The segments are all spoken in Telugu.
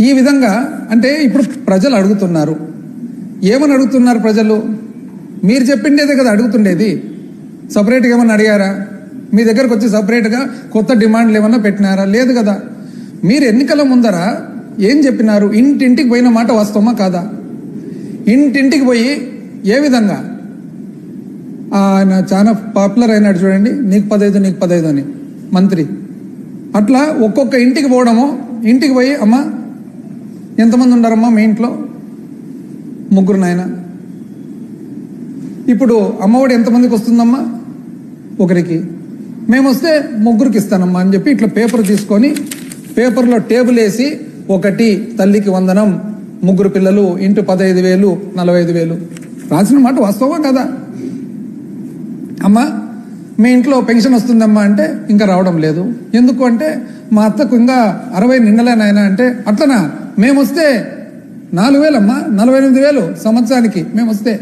ఈ విధంగా అంటే ఇప్పుడు ప్రజలు అడుగుతున్నారు. ఏమని అడుగుతున్నారు ప్రజలు? మీరు చెప్పిండేదే కదా అడుగుతుండేది. సపరేట్గా ఏమన్నా అడిగారా? మీ దగ్గరకు వచ్చి సపరేట్గా కొత్త డిమాండ్లు ఏమన్నా పెట్టినారా? లేదు కదా. మీరు ఎన్నికల ముందర ఏం చెప్పినారు? ఇంటింటికి పోయిన మాట వాస్తవమా కాదా? ఇంటింటికి పోయి ఏ విధంగా ఆయన చాలా పాపులర్ అయినాడు చూడండి, నీకు 15 నీకు 15 అని మంత్రి. అట్లా ఒక్కొక్క ఇంటికి పోవడము, ఇంటికి పోయి అమ్మా ఎంతమంది ఉన్నారమ్మా మీ ఇంట్లో? 3 నాయన. ఇప్పుడు అమ్మఒడి ఎంతమందికి వస్తుందమ్మా? 1కి. మేము వస్తే 3కి ఇస్తానమ్మా అని చెప్పి ఇట్లా పేపర్ తీసుకొని పేపర్లో టేబుల్ వేసి 1 తల్లికి వందనం, 3 పిల్లలు ఇంటూ 15,000 45,000 రాసిన మాట వాస్తవమా కదా? అమ్మా మీ ఇంట్లో పెన్షన్ వస్తుందమ్మా అంటే ఇంకా రావడం లేదు. ఎందుకు అంటే మా అత్తకు ఇంకా 60 నిండలేనాయన అంటే అట్లనా? మేము వస్తే 4,000 అమ్మా, 48,000 సంవత్సరానికి మేము వస్తే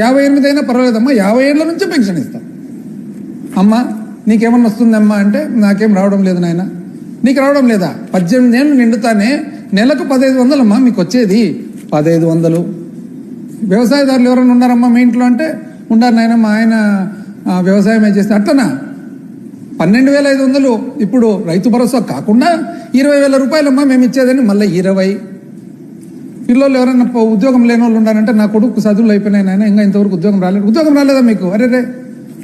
58 అయినా పర్వాలేదమ్మా, 50 ఏళ్ల నుంచే పెన్షన్ ఇస్తాం. అమ్మా నీకేమన్నా వస్తుందమ్మా అంటే నాకేం రావడం లేదు నాయన. నీకు రావడం లేదా? 18 ఏళ్ళు నిండుతానే నెలకు 1,500 అమ్మా మీకు వచ్చేది. 1,500. వ్యవసాయదారులు ఎవరైనా ఉన్నారమ్మా మీ ఇంట్లో అంటే ఉన్నారు నాయన, మా ఆయన వ్యవసాయమే చేస్తే. అట్లనా? 12,500 ఇప్పుడు రైతు భరోసా కాకుండా 20,000 రూపాయలమ్మా మేము ఇచ్చేదని మళ్ళీ 20. పిల్లలు ఎవరైనా ఉద్యోగం లేని వాళ్ళు ఉన్నారంటే నా కొడుకు చదువులు అయిపోయినాయి నాయన, ఇంకా ఇంతవరకు ఉద్యోగం రాలేదు. ఉద్యోగం రాలేదా మీకు? అరే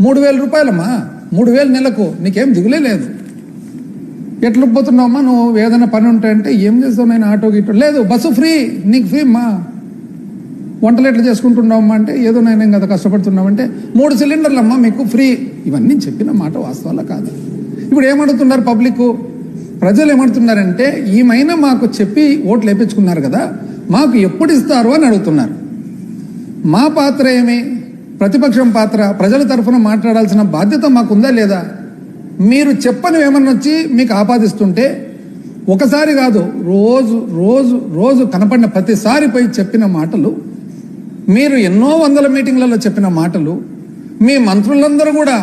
3,000 రూపాయలమ్మా, 3,000 నెలకు. నీకేం దిగులే లేదు. ఎట్లా పోతున్నావమ్మా నువ్వు? ఏదైనా పని ఉంటాయంటే ఏం చేస్తావు నాయన? ఆటో గిటో లేదు, బస్సు ఫ్రీ, నీకు ఫ్రీ అమ్మా. వంటలు ఎట్లా చేసుకుంటున్నావమ్మా అంటే ఏదో నైనా కదా కష్టపడుతున్నామంటే 3 సిలిండర్లు అమ్మా మీకు ఫ్రీ. ఇవన్నీ చెప్పిన మాట వాస్తవాలా కాదు? ఇప్పుడు ఏమడుతున్నారు పబ్లిక్? ప్రజలు ఏమడుతున్నారంటే ఈమైనా మాకు చెప్పి ఓట్లు వేయించుకున్నారు కదా, మాకు ఎప్పుడు ఇస్తారు అని అడుగుతున్నారు. మా పాత్ర ఏమి? ప్రతిపక్షం పాత్ర. ప్రజల తరఫున మాట్లాడాల్సిన బాధ్యత మాకుందా లేదా? మీరు చెప్పని ఏమన్నా వచ్చి మీకు ఆపాదిస్తుంటే ఒకసారి కాదు, రోజు రోజు రోజు కనపడిన ప్రతిసారి పోయి చెప్పిన మాటలు, మీరు ఎన్నో వందల మీటింగ్లలో చెప్పిన మాటలు, మీ మంత్రులందరూ కూడా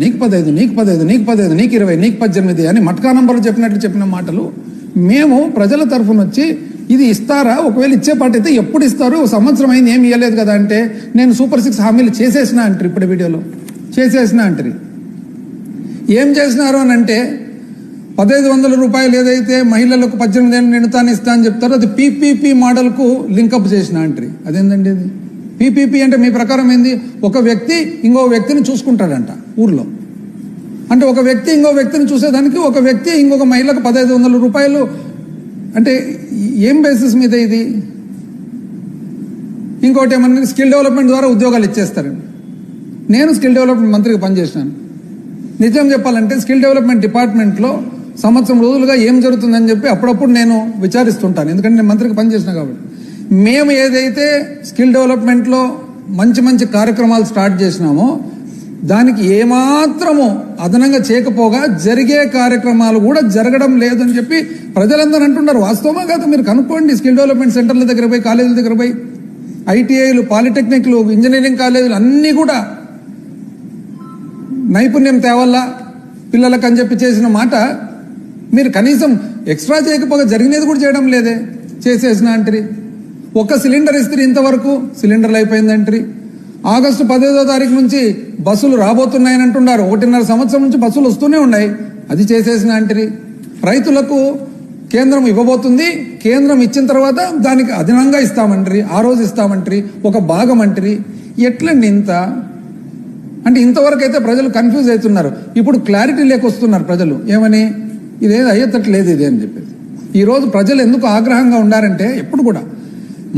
నీకు 15 నీకు 15 నీకు 15 నీకు 20 నీకు 18 అని మట్కా నంబర్లు చెప్పినట్లు చెప్పిన మాటలు, మేము ప్రజల తరఫున వచ్చి ఇది ఇస్తారా, ఒకవేళ ఇచ్చే పాట అయితే ఎప్పుడు ఇస్తారు, సంవత్సరం అయింది ఏమి ఇవ్వలేదు కదా అంటే నేను సూపర్ 6 హామీలు చేసేసిన అంటారు. ఇప్పుడు వీడియోలో చేసేసిన అంటారు. ఏం చేసినారు అని అంటే 1,500 రూపాయలు ఏదైతే మహిళలకు 18 ఏళ్ళు నిండుతాను ఇస్తా అని చెప్తారో అది పీపీపీ మోడల్కు లింకప్ చేసిన అంటారు. అదేందండి అది? పీపీపీ అంటే మీ ప్రకారం ఏంది? ఒక వ్యక్తి ఇంకో వ్యక్తిని చూసుకుంటాడంట ఊర్లో. అంటే ఒక వ్యక్తి ఇంకో వ్యక్తిని చూసేదానికి ఒక వ్యక్తి ఇంకొక మహిళకు 1,500 రూపాయలు అంటే ఏం బేసిస్ మీద ఇది? ఇంకోటి ఏమన్నా స్కిల్ డెవలప్మెంట్ ద్వారా ఉద్యోగాలు ఇచ్చేస్తారండి. నేను స్కిల్ డెవలప్మెంట్ మంత్రిగా పనిచేసినాను. నిజం చెప్పాలంటే స్కిల్ డెవలప్మెంట్ డిపార్ట్మెంట్లో సంవత్సరం రోజులుగా ఏం జరుగుతుందని చెప్పి అప్పుడప్పుడు నేను విచారిస్తుంటాను, ఎందుకంటే నేను మంత్రికి పనిచేసిన కాబట్టి. మేము ఏదైతే స్కిల్ డెవలప్మెంట్లో మంచి మంచి కార్యక్రమాలు స్టార్ట్ చేసినామో దానికి ఏమాత్రము అదనంగా చేయకపోగా జరిగే కార్యక్రమాలు కూడా జరగడం లేదని చెప్పి ప్రజలందరూ అంటున్నారు. వాస్తవమా కాదు? మీరు కనుక్కోండి. స్కిల్ డెవలప్మెంట్ సెంటర్ల దగ్గర పోయి, కాలేజీల దగ్గర పోయి, ఐటీఐలు, పాలిటెక్నిక్లు, ఇంజనీరింగ్ కాలేజీలు అన్నీ కూడా నైపుణ్యం తేవల్లా పిల్లలకు అని చెప్పి చేసిన మాట మీరు కనీసం ఎక్స్ట్రా చేయకపోగా జరిగినది కూడా చేయడం లేదే. చేసేసిన అంటారు. 1 సిలిండర్ ఇస్తే ఇంతవరకు సిలిండర్లు అయిపోయిందంటారు. ఆగస్టు 15వ తారీఖు నుంచి బస్సులు రాబోతున్నాయని అంటున్నారు. 1.5 సంవత్సరం నుంచి బస్సులు వస్తూనే ఉన్నాయి. అది చేసేసిన అంటారు. రైతులకు కేంద్రం ఇవ్వబోతుంది, కేంద్రం ఇచ్చిన తర్వాత దానికి అదనంగా ఇస్తామంటారు, ఆ రోజు ఇస్తామంటారు, ఒక భాగం అంటారు. ఎట్లండి ఇంత? అంటే ఇంతవరకు అయితే ప్రజలు కన్ఫ్యూజ్ అవుతున్నారు. ఇప్పుడు క్లారిటీ లేకొస్తున్నారు ప్రజలు. ఏమని? ఇదేదో అయ్యేటట్లేదు ఇది అని చెప్పేసి. ఈరోజు ప్రజలు ఎందుకు ఆగ్రహంగా ఉండారంటే ఎప్పుడు కూడా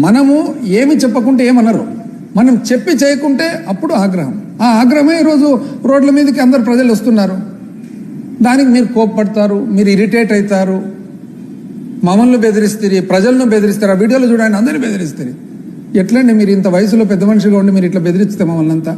మనము ఏమి చెప్పకుంటే ఏమనరు, మనం చెప్పి చేయకుంటే అప్పుడు ఆగ్రహం. ఆ ఆగ్రహమే ఈరోజు రోడ్ల మీదకి అందరు ప్రజలు వస్తున్నారు. దానికి మీరు కోప్పడతారు, మీరు ఇరిటేట్ అవుతారు, మమ్మల్ని బెదిరిస్తారు, ప్రజలను బెదిరిస్తారు. ఆ వీడియోలో చూడండి, అందరినీ బెదిరిస్తారు. ఎట్లండి మీరు ఇంత వయసులో పెద్ద మనిషిగా ఉండి మీరు ఇట్లా బెదిరిస్తే మమ్మల్ని అంతా?